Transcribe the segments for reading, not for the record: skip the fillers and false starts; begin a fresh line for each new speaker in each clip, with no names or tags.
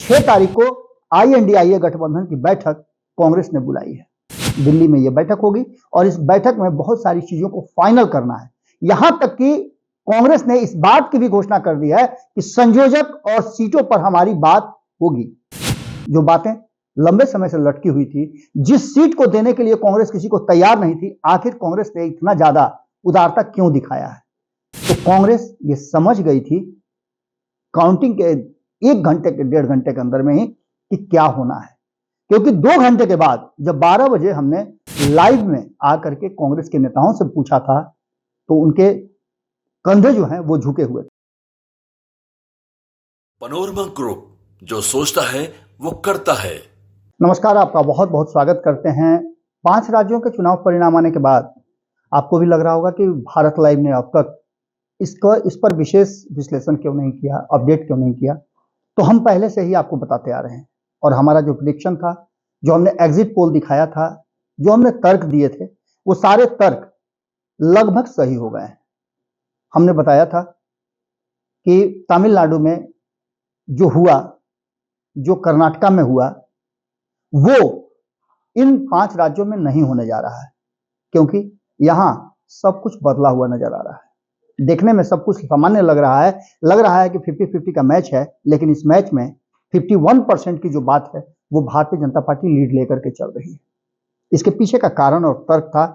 6 तारीख को INDIA गठबंधन की बैठक कांग्रेस ने बुलाई है। दिल्ली में यह बैठक होगी और इस बैठक में बहुत सारी चीजों को फाइनल करना है। यहां तक कि कांग्रेस ने इस बात की भी घोषणा कर दी है कि संयोजक और सीटों पर हमारी बात होगी। जो बातें लंबे समय से लटकी हुई थी, जिस सीट को देने के लिए कांग्रेस किसी को तैयार नहीं थी, आखिर कांग्रेस ने इतना ज्यादा उदारता क्यों दिखाया है? तो कांग्रेस ये समझ गई थी काउंटिंग के 1 घंटे के 1.5 घंटे के अंदर में ही कि क्या होना है, क्योंकि 2 घंटे के बाद जब 12 बजे हमने लाइव में आकर के कांग्रेस के नेताओं से पूछा था तो उनके कंधे जो हैं वो झुके हुए थे।
पनोरमा ग्रुप, जो सोचता है वो करता है।
नमस्कार, आपका बहुत बहुत स्वागत करते हैं। 5 राज्यों के चुनाव परिणाम आने के बाद आपको भी लग रहा होगा कि भारत लाइव ने अब तक इस पर विशेष विश्लेषण क्यों नहीं किया, अपडेट क्यों नहीं किया। तो हम पहले से ही आपको बताते आ रहे हैं और हमारा जो प्रेडिक्शन था, जो हमने एग्जिट पोल दिखाया था, जो हमने तर्क दिए थे, वो सारे तर्क लगभग सही हो गए हैं। हमने बताया था कि तमिलनाडु में जो हुआ, जो कर्नाटका में हुआ, वो इन 5 राज्यों में नहीं होने जा रहा है, क्योंकि यहां सब कुछ बदला हुआ नजर आ रहा है। देखने में सब कुछ सामान्य लग रहा है कि 50-50 का मैच है, लेकिन इस मैच में 51% की जो बात है वो भारतीय जनता पार्टी लीड लेकर के चल रही है। इसके पीछे का कारण और तर्क था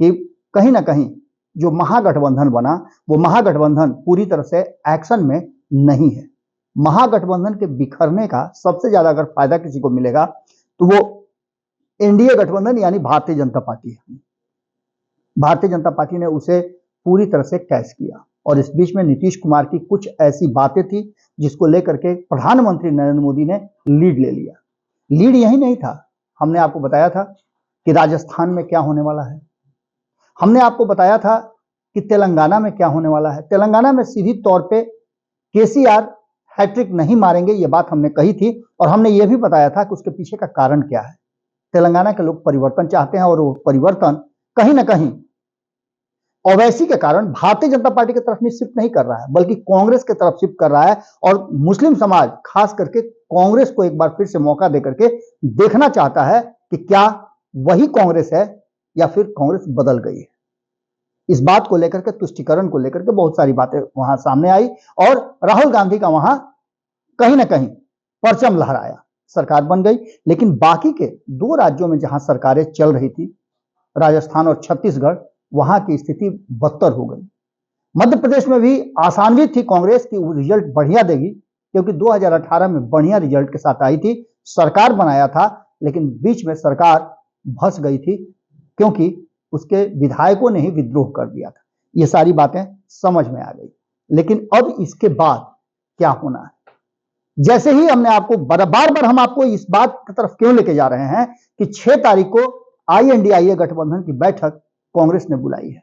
कि कहीं ना कहीं जो महागठबंधन बना, वो महागठबंधन पूरी तरह से एक्शन में नहीं है। महागठबंधन के बिखरने का सबसे ज्यादा अगर फायदा किसी को मिलेगा तो वो एनडीए गठबंधन यानी भारतीय जनता पार्टी है। भारतीय जनता पार्टी ने उसे पूरी तरह से कैच किया और इस बीच में नीतीश कुमार की कुछ ऐसी बातें थी जिसको लेकर के प्रधानमंत्री नरेंद्र मोदी ने लीड ले लिया। लीड यही नहीं था, हमने आपको बताया था कि राजस्थान में क्या होने वाला है, हमने आपको बताया था कि तेलंगाना में क्या होने वाला है। तेलंगाना में सीधी तौर पे केसीआर हैट्रिक नहीं मारेंगे, ये बात हमने कही थी और हमने ये भी बताया था कि उसके पीछे का कारण क्या है। तेलंगाना के लोग परिवर्तन चाहते हैं और वो परिवर्तन कहीं ना कहीं ओवैसी के कारण भारतीय जनता पार्टी की तरफ शिफ्ट नहीं कर रहा है, बल्कि कांग्रेस की तरफ शिफ्ट कर रहा है। और मुस्लिम समाज खास करके कांग्रेस को एक बार फिर से मौका देकर के देखना चाहता है कि क्या वही कांग्रेस है या फिर कांग्रेस बदल गई है। इस बात को लेकर के, तुष्टीकरण को लेकर के बहुत सारी बातें वहां सामने आई और राहुल गांधी का वहां कहीं ना कहीं परचम लहराया, सरकार बन गई। लेकिन बाकी के 2 राज्यों में जहां सरकारें चल रही थी, राजस्थान और छत्तीसगढ़, वहां की स्थिति बदतर हो गई। मध्य प्रदेश में भी आसान्वित थी कांग्रेस की वो रिजल्ट बढ़िया देगी, क्योंकि 2018 में बढ़िया रिजल्ट के साथ आई थी, सरकार बनाया था, लेकिन बीच में सरकार फंस गई थी क्योंकि उसके विधायकों ने ही विद्रोह कर दिया था। ये सारी बातें समझ में आ गई। लेकिन अब इसके बाद क्या होना है? जैसे ही हमने आपको बार बार हम आपको इस बात की तरफ क्यों लेके जा रहे हैं कि 6 तारीख को INDIA गठबंधन की बैठक कांग्रेस ने बुलाई है।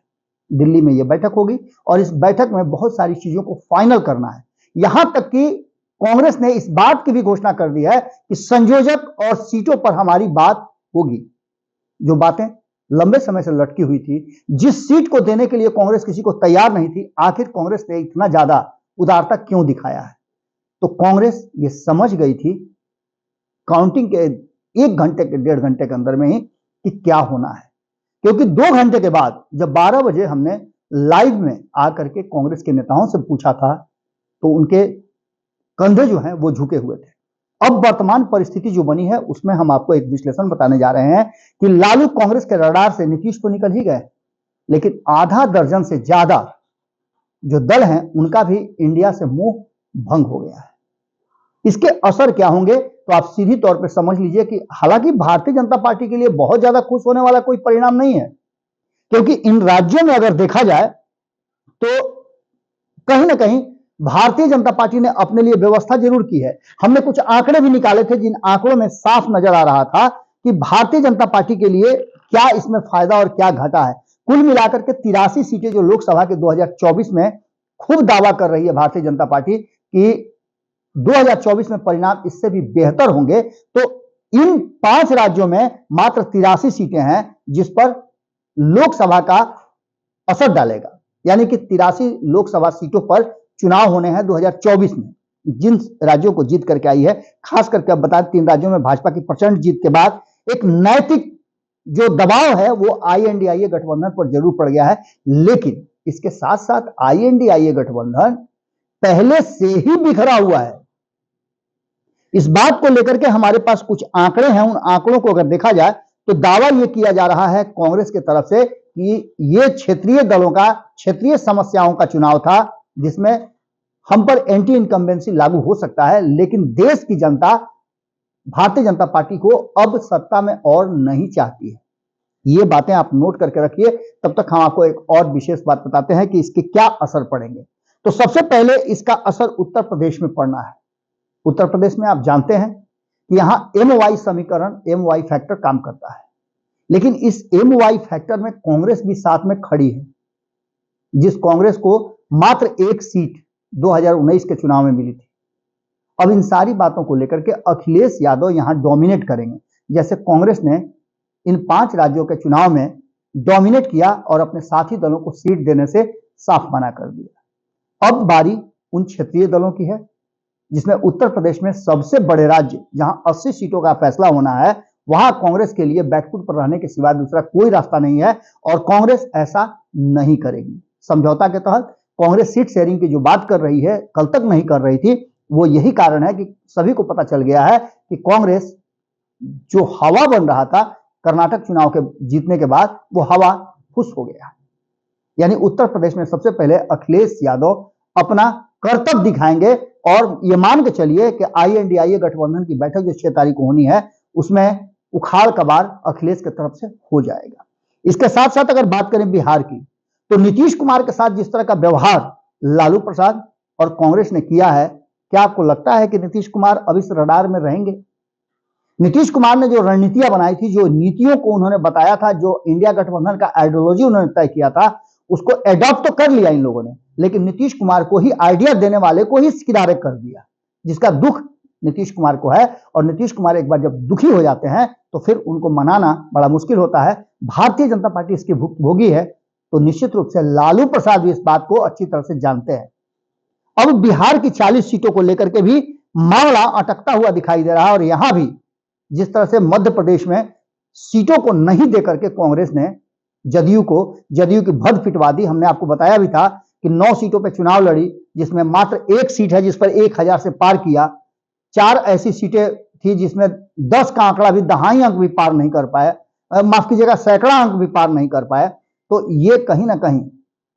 दिल्ली में यह बैठक होगी और इस बैठक में बहुत सारी चीजों को फाइनल करना है। यहां तक कि कांग्रेस ने इस बात की भी घोषणा कर दी है कि संयोजक और सीटों पर हमारी बात होगी। जो बातें लंबे समय से लटकी हुई थी, जिस सीट को देने के लिए कांग्रेस किसी को तैयार नहीं थी, आखिर कांग्रेस ने इतना ज्यादा उदारता क्यों दिखाया है? तो कांग्रेस ये समझ गई थी काउंटिंग के 1 घंटे के 1.5 घंटे के अंदर में ही कि क्या होना है, क्योंकि 2 घंटे के बाद जब 12 बजे हमने लाइव में आकर के कांग्रेस के नेताओं से पूछा था तो उनके कंधे जो हैं वो झुके हुए थे। अब वर्तमान परिस्थिति जो बनी है उसमें हम आपको एक विश्लेषण बताने जा रहे हैं कि लालू कांग्रेस के रडार से नीतीश तो निकल ही गए, लेकिन आधा दर्जन से ज्यादा जो दल हैं उनका भी इंडिया से मुंह भंग हो गया है। इसके असर क्या होंगे तो आप सीधी तौर पर समझ लीजिए कि हालांकि भारतीय जनता पार्टी के लिए बहुत ज्यादा खुश होने वाला कोई परिणाम नहीं है, क्योंकि इन राज्यों में अगर देखा जाए तो कहीं ना कहीं भारतीय जनता पार्टी ने अपने लिए व्यवस्था जरूर की है। हमने कुछ आंकड़े भी निकाले थे, जिन आंकड़ों में साफ नजर आ रहा था कि भारतीय जनता पार्टी के लिए क्या इसमें फायदा और क्या घाटा है। कुल मिलाकर के 83 सीटें जो लोकसभा के 2024 में खूब दावा कर रही है भारतीय जनता पार्टी कि 2024 में परिणाम इससे भी बेहतर होंगे, तो इन 5 राज्यों में मात्र 83 सीटें हैं जिस पर लोकसभा का असर डालेगा, यानी कि 83 लोकसभा सीटों पर चुनाव होने हैं 2024 में। जिन राज्यों को जीत करके आई है, खास करके अब बता 3 राज्यों में भाजपा की प्रचंड जीत के बाद एक नैतिक जो दबाव है वो आईएनडीआईए गठबंधन पर जरूर पड़ गया है। लेकिन इसके साथ साथ आईएनडीआईए गठबंधन पहले से ही बिखरा हुआ है। इस बात को लेकर के हमारे पास कुछ आंकड़े हैं। उन आंकड़ों को अगर देखा जाए तो दावा यह किया जा रहा है कांग्रेस की तरफ से कि ये क्षेत्रीय दलों का, क्षेत्रीय समस्याओं का चुनाव था जिसमें हम पर एंटी इनकम्बेंसी लागू हो सकता है, लेकिन देश की जनता भारतीय जनता पार्टी को अब सत्ता में और नहीं चाहती है। ये बातें आप नोट करके रखिए। तब तक हम आपको एक और विशेष बात बताते हैं कि इसके क्या असर पड़ेंगे। तो सबसे पहले इसका असर उत्तर प्रदेश में पड़ना है। उत्तर प्रदेश में आप जानते हैं कि यहां MY समीकरण, MY फैक्टर काम करता है, लेकिन इस MY फैक्टर में कांग्रेस भी साथ में खड़ी है, जिस कांग्रेस को मात्र 1 सीट 2019 के चुनाव में मिली थी। अब इन सारी बातों को लेकर के अखिलेश यादव यहां डोमिनेट करेंगे, जैसे कांग्रेस ने इन 5 राज्यों के चुनाव में डोमिनेट किया और अपने साथी दलों को सीट देने से साफ मना कर दिया। अब बारी उन क्षेत्रीय दलों की है, जिसमें उत्तर प्रदेश में सबसे बड़े राज्य जहां 80 सीटों का फैसला होना है, वहां कांग्रेस के लिए बैकफुट पर रहने के सिवा दूसरा कोई रास्ता नहीं है और कांग्रेस ऐसा नहीं करेगी। समझौता के तहत कांग्रेस सीट शेयरिंग की जो बात कर रही है, कल तक नहीं कर रही थी, वो यही कारण है कि सभी को पता चल गया है कि कांग्रेस जो हवा बन रहा था कर्नाटक चुनाव के जीतने के बाद, वो हवा फुस हो गया। यानी उत्तर प्रदेश में सबसे पहले अखिलेश यादव अपना कर्तव्य दिखाएंगे और ये मान के चलिए कि आईएनडीआईए गठबंधन की बैठक जो 6 तारीख को होनी है, उसमें उखाड़ कबाड़ अखिलेश की तरफ से हो जाएगा। इसके साथ साथ अगर बात करें बिहार की, तो नीतीश कुमार के साथ जिस तरह का व्यवहार लालू प्रसाद और कांग्रेस ने किया है, क्या आपको लगता है कि नीतीश कुमार अब इस रडार में रहेंगे? नीतीश कुमार ने जो रणनीतियां बनाई थी, जो नीतियों को उन्होंने बताया था, जो इंडिया गठबंधन का आइडियोलॉजी उन्होंने तय किया था, उसको एडॉप्ट तो कर लिया इन लोगों ने, लेकिन नीतीश कुमार को ही, आइडिया देने वाले को ही किनारे कर दिया, जिसका दुख नीतीश कुमार को है। और नीतीश कुमार एक बार जब दुखी हो जाते हैं तो फिर उनको मनाना बड़ा मुश्किल होता है। भारतीय जनता पार्टी इसकी भुक्तभोगी है, तो निश्चित रूप से लालू प्रसाद भी इस बात को अच्छी तरह से जानते हैं। अब बिहार की 40 सीटों को लेकर के भी मामला अटकता हुआ दिखाई दे रहा है और यहां भी जिस तरह से मध्य प्रदेश में सीटों को नहीं देकर के कांग्रेस ने जदयू की भद पिटवा दी। हमने आपको बताया भी था कि 9 सीटों पर चुनाव लड़ी, जिसमें मात्र 1 सीट है जिस पर 1000 से पार किया। 4 ऐसी सीटें थी जिसमें 10 का आंकड़ा भी, दहाई अंक भी पार नहीं कर पाए, माफ कीजिएगा सैकड़ा अंक भी पार नहीं कर पाए। तो ये कहीं ना कहीं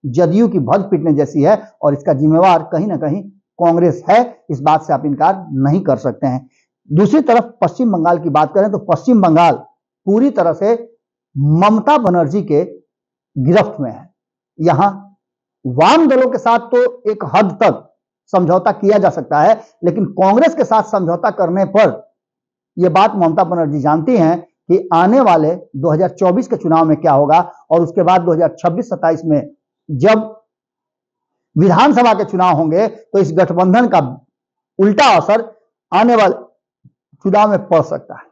जदयू की भद पिटने जैसी है और इसका जिम्मेवार कहीं ना कहीं कांग्रेस है। इस बात से आप इनकार नहीं कर सकते हैं। दूसरी तरफ पश्चिम बंगाल की बात करें तो पश्चिम बंगाल पूरी तरह से ममता बनर्जी के गिरफ्त में है। यहां वाम दलों के साथ तो एक हद तक समझौता किया जा सकता है, लेकिन कांग्रेस के साथ समझौता करने पर यह बात ममता बनर्जी जानती हैं कि आने वाले 2024 के चुनाव में क्या होगा और उसके बाद 2026-27 में जब विधानसभा के चुनाव होंगे तो इस गठबंधन का उल्टा असर आने वाले चुनाव में पड़ सकता है।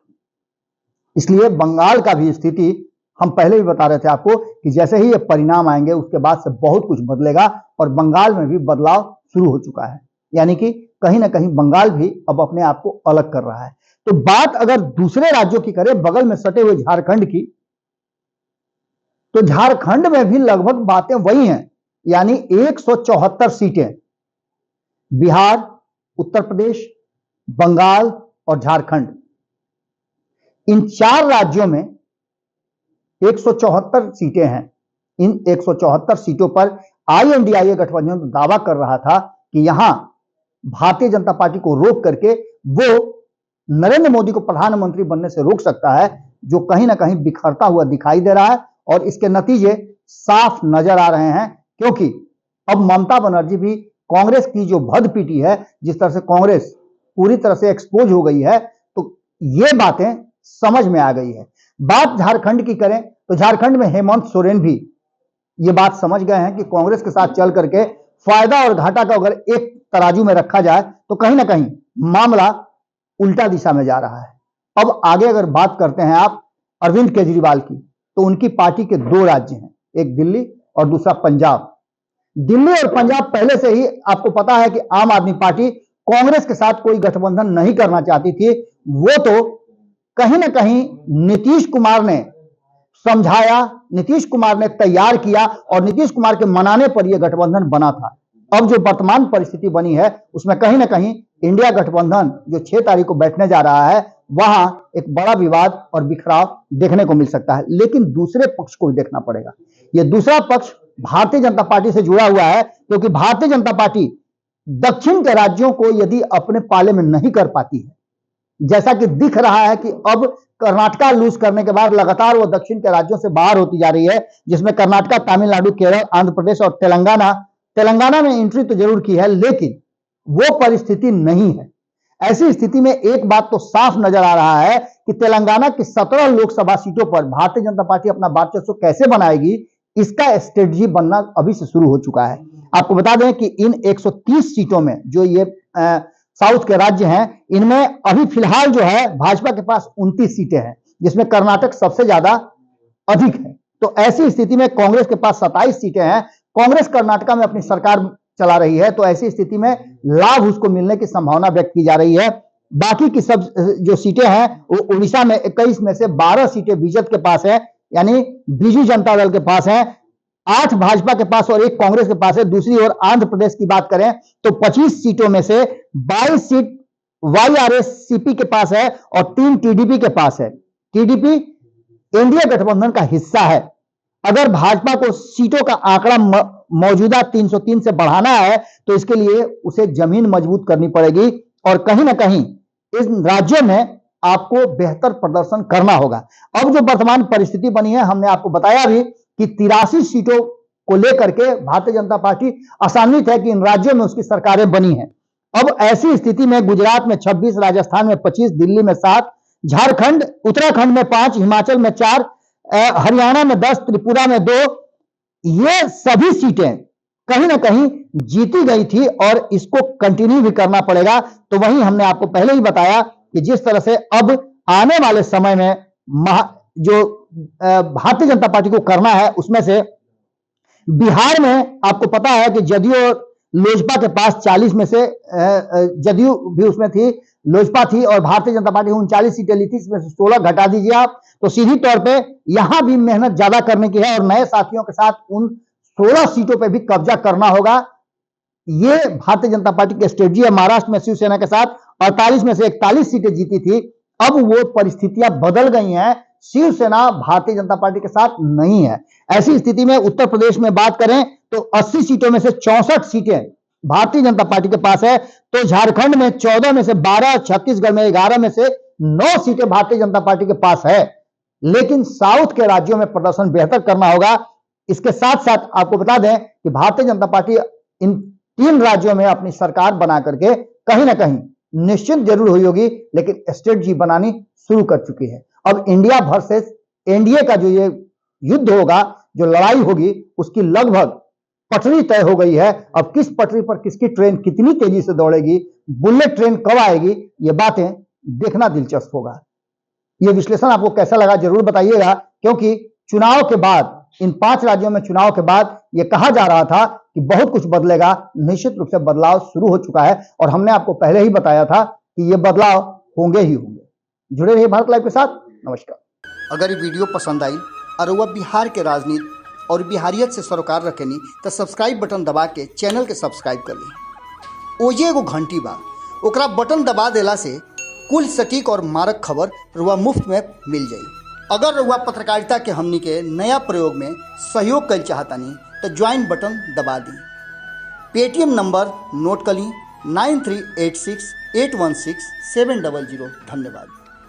इसलिए बंगाल का भी स्थिति हम पहले भी बता रहे थे आपको कि जैसे ही ये परिणाम आएंगे उसके बाद से बहुत कुछ बदलेगा और बंगाल में भी बदलाव शुरू हो चुका है। यानी कि कहीं ना कहीं बंगाल भी अब अपने आप को अलग कर रहा है। तो बात अगर दूसरे राज्यों की करें, बगल में सटे हुए झारखंड की, तो झारखंड में भी लगभग बातें वही हैं। यानी 174 सीटें बिहार, उत्तर प्रदेश, बंगाल और झारखंड, इन 4 राज्यों में 174 सीटें हैं। इन 174 सीटों पर आईएनडीआईए गठबंधन दावा कर रहा था कि यहां भारतीय जनता पार्टी को रोक करके वो नरेंद्र मोदी को प्रधानमंत्री बनने से रोक सकता है, जो कहीं ना कहीं बिखरता हुआ दिखाई दे रहा है और इसके नतीजे साफ नजर आ रहे हैं। क्योंकि अब ममता बनर्जी भी कांग्रेस की जो भद पीटी है, जिस तरह से कांग्रेस पूरी तरह से एक्सपोज हो गई है, तो ये बातें समझ में आ गई है। बात झारखंड की करें तो झारखंड में हेमंत सोरेन भी ये बात समझ गए हैं कि कांग्रेस के साथ चल करके फायदा और घाटा को अगर एक तराजू में रखा जाए तो कहीं ना कहीं मामला उल्टा दिशा में जा रहा है। अब आगे अगर बात करते हैं आप अरविंद केजरीवाल की, तो उनकी पार्टी के 2 राज्य हैं, एक दिल्ली और दूसरा पंजाब। दिल्ली और पंजाब पहले से ही आपको पता है कि आम आदमी पार्टी कांग्रेस के साथ कोई गठबंधन नहीं करना चाहती थी, वो तो कहीं ना कहीं नीतीश कुमार ने समझाया, नीतीश कुमार ने तैयार किया और नीतीश कुमार के मनाने पर यह गठबंधन बना था। अब जो वर्तमान परिस्थिति बनी है उसमें कहीं ना कहीं इंडिया गठबंधन जो 6 तारीख को बैठने जा रहा है, वहां एक बड़ा विवाद और बिखराव देखने को मिल सकता है। लेकिन दूसरे पक्ष को भी देखना पड़ेगा। यह दूसरा पक्ष भारतीय जनता पार्टी से जुड़ा हुआ है, क्योंकि भारतीय जनता पार्टी दक्षिण के राज्यों को यदि अपने पाले में नहीं कर पाती है, जैसा कि दिख रहा है कि अब कर्नाटका लूज करने के बाद लगातार वो दक्षिण के राज्यों से बाहर होती जा रही है, जिसमें कर्नाटका, तमिलनाडु, केरल, आंध्र प्रदेश और तेलंगाना में एंट्री तो जरूर की है, लेकिन वो परिस्थिति नहीं है। ऐसी स्थिति में एक बात तो साफ नजर आ रहा है कि तेलंगाना की 17 लोकसभा सीटों पर भारतीय जनता पार्टी अपना वर्चस्व कैसे बनाएगी, इसका स्ट्रेटजी बनना अभी से शुरू हो चुका है। आपको बता दें कि इन 130 सीटों में जो ये साउथ के राज्य हैं, इनमें अभी फिलहाल जो है भाजपा के पास 29 सीटें हैं, जिसमें कर्नाटक सबसे ज्यादा अधिक है। तो ऐसी स्थिति में कांग्रेस के पास 27 सीटें हैं। कांग्रेस कर्नाटका में अपनी सरकार चला रही है, तो ऐसी स्थिति में लाभ उसको मिलने की संभावना व्यक्त की जा रही है। बाकी की सब जो सीटें हैं वो उड़ीसा में 21 में से 12 सीटें बीजेपी के पास है, यानी बीजू जनता दल के पास है, 8 भाजपा के पास और 1 कांग्रेस के पास है। दूसरी ओर आंध्र प्रदेश की बात करें तो 25 सीटों में से 22 सीट YRSCP के पास है और 3 TDP के पास है। TDP इंडिया गठबंधन का हिस्सा है। अगर भाजपा को सीटों का आंकड़ा मौजूदा 303 से बढ़ाना है तो इसके लिए उसे जमीन मजबूत करनी पड़ेगी और कहीं ना कहीं इस राज्यों में आपको बेहतर प्रदर्शन करना होगा। अब जो वर्तमान परिस्थिति बनी है, हमने आपको बताया भी कि 83 सीटों को लेकर के भारतीय जनता पार्टी आसान्वित है कि इन राज्यों में उसकी सरकारें बनी हैं। अब ऐसी स्थिति में गुजरात में 26, राजस्थान में 25, दिल्ली में 7, झारखंड, उत्तराखंड में 5, हिमाचल में 4, हरियाणा में 10, त्रिपुरा में 2, ये सभी सीटें कहीं ना कहीं जीती गई थी और इसको कंटिन्यू भी करना पड़ेगा। तो वहीं हमने आपको पहले ही बताया कि जिस तरह से अब आने वाले समय में जो भारतीय जनता पार्टी को करना है, उसमें से बिहार में आपको पता है कि जदयू और लोजपा के पास 40 में से जदयू भी उसमें थी, लोजपा थी और भारतीय जनता पार्टी 39 सीटें ली थी, इसमें से 16 घटा दीजिए आप, तो सीधी तौर पे यहां भी मेहनत ज्यादा करने की है और नए साथियों के साथ उन 16 सीटों पे भी कब्जा करना होगा। ये भारतीय जनता पार्टी की स्ट्रेटजी है। महाराष्ट्र में शिवसेना के साथ 48 में से 41 सीटें जीती थी, अब वो परिस्थितियां बदल गई हैं, शिवसेना भारतीय जनता पार्टी के साथ नहीं है। ऐसी स्थिति में उत्तर प्रदेश में बात करें तो 80 सीटों में से 64 सीटें भारतीय जनता पार्टी के पास है, तो झारखंड में 14 में से 12, छत्तीसगढ़ में 11 में से 9 सीटें भारतीय जनता पार्टी के पास है। लेकिन साउथ के राज्यों में प्रदर्शन बेहतर करना होगा। इसके साथ साथ आपको बता दें कि भारतीय जनता पार्टी इन 3 राज्यों में अपनी सरकार बना करके कहीं ना कहीं निश्चित जरूर हुई होगी, लेकिन स्ट्रेटजी बनानी शुरू कर चुकी है। अब इंडिया वर्सेस एनडीए का जो ये युद्ध होगा, जो लड़ाई होगी, उसकी लगभग पटरी तय हो गई है। अब किस पटरी पर किसकी ट्रेन कितनी तेजी से दौड़ेगी, बुलेट ट्रेन कब आएगी, ये बातें देखना दिलचस्प होगा। ये विश्लेषण आपको कैसा लगा जरूर बताइएगा, क्योंकि चुनाव के बाद, इन 5 राज्यों में चुनाव के बाद ये कहा जा रहा था कि बहुत कुछ बदलेगा। निश्चित रूप से बदलाव शुरू हो चुका है और हमने आपको पहले ही बताया था कि ये बदलाव होंगे ही होंगे। जुड़े रहिए भारत लाइव के साथ। नमस्कार।
अगर ये वीडियो पसंद आई और वह बिहार के राजनीति और बिहारियत से सरोकार रखेनी तो सब्सक्राइब बटन दबा के चैनल के सब्सक्राइब कर ली। ओजे एगो घंटी बा, ओकरा बटन दबा देला से कुल सटीक और मारक खबर रुआ मुफ्त में मिल जाई। अगर रुआ पत्रकारिता के हमनी के नया प्रयोग में सहयोग कर चाहतानी तो ज्वाइन बटन दबा दी। पेटीएम नंबर नोट कर ली 9386816700। धन्यवाद।